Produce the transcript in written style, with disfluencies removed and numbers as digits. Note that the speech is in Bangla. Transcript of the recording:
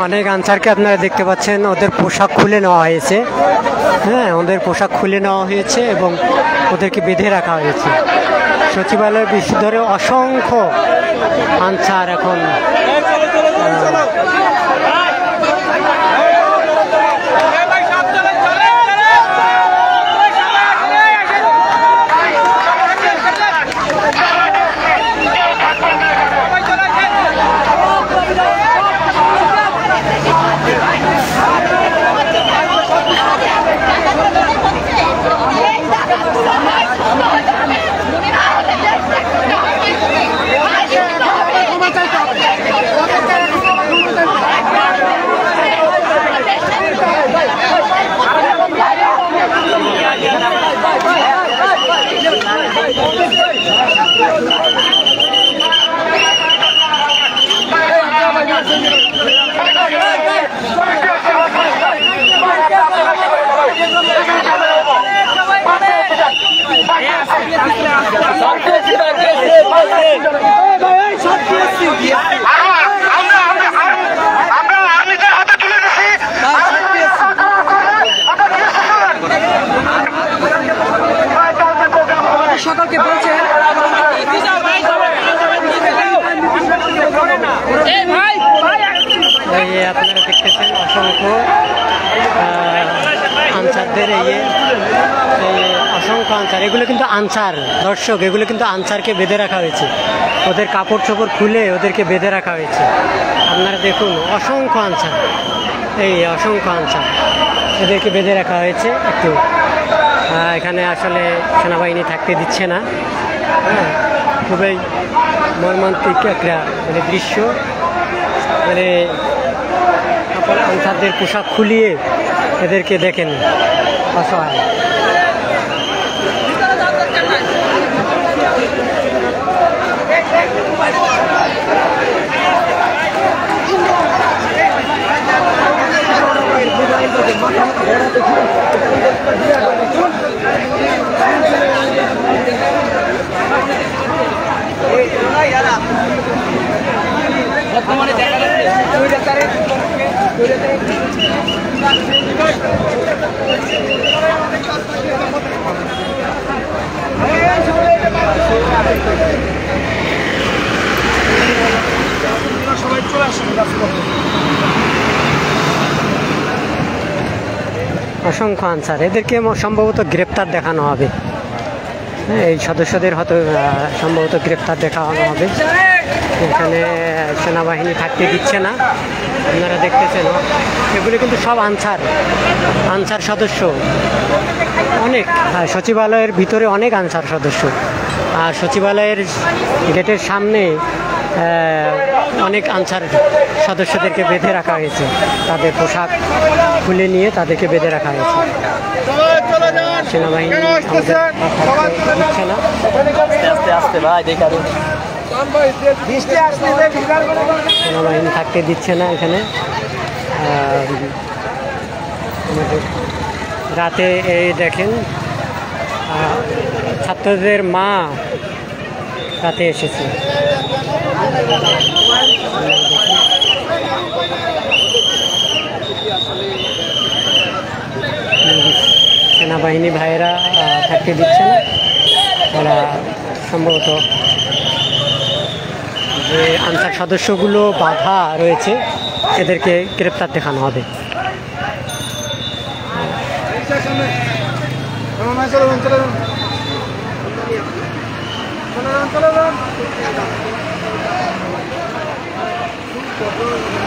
অনেক আনসারকে আপনারা দেখতে পাচ্ছেন, ওদের পোশাক খুলে নেওয়া হয়েছে। হ্যাঁ, ওদের পোশাক খুলে নেওয়া হয়েছে এবং ওদেরকে বেঁধে রাখা হয়েছে। সচিবালয়ের ভিতরে অসংখ্য আনসার এখন সকলকে বলছে আপনারা দেখতেছেন অসংখ্য আনসারদের অসংখ্য আনসার। এগুলো কিন্তু আনসার, দর্শক, এগুলো কিন্তু আনসারকে বেঁধে রাখা হয়েছে। ওদের কাপড় চোপড় খুলে ওদেরকে বেঁধে রাখা হয়েছে। আপনারা দেখুন অসংখ্য আনসার, অসংখ্য আনসার এদেরকে বেঁধে রাখা হয়েছে। একটু এখানে আসলে সেনাবাহিনী থাকতে দিচ্ছে না। হ্যাঁ, খুবই মর্মান্তিক একটা দৃশ্য। আনসারদের পোশাক খুলিয়ে এদেরকে দেখেন অসহায়। বর্তমানে দেখা সবাই চলে আসুন। অসংখ্য আনসার, এদেরকে সম্ভবত গ্রেপ্তার দেখানো হবে। এই সদস্যদের হয়তো সম্ভবত গ্রেপ্তার দেখানো হবে। এখানে সেনাবাহিনী থাকতে দিচ্ছে না। আপনারা দেখতেছেন এগুলি কিন্তু সব আনসার সদস্য। অনেক সচিবালয়ের ভিতরে অনেক আনসার সদস্য। আর সচিবালয়ের গেটের সামনে অনেক আনসার সদস্যদেরকে বেঁধে রাখা হয়েছে। তাদের পোশাক খুলে নিয়ে তাদেরকে বেঁধে রাখা হয়েছে। সেনাবাহিনী দিচ্ছে না। সেনাবাহিনী থাকতে দিচ্ছে না এখানে। রাতে এই দেখেন ছাত্রদের মা রাতে এসেছে। সেনাবাহিনী ভাইয়েরা থাকতে দিচ্ছে না। ওরা সম্ভবত যে আনসার সদস্যগুলো বাধা রয়েছে এদেরকে গ্রেপ্তার দেখানো হবে। যাচ্ছে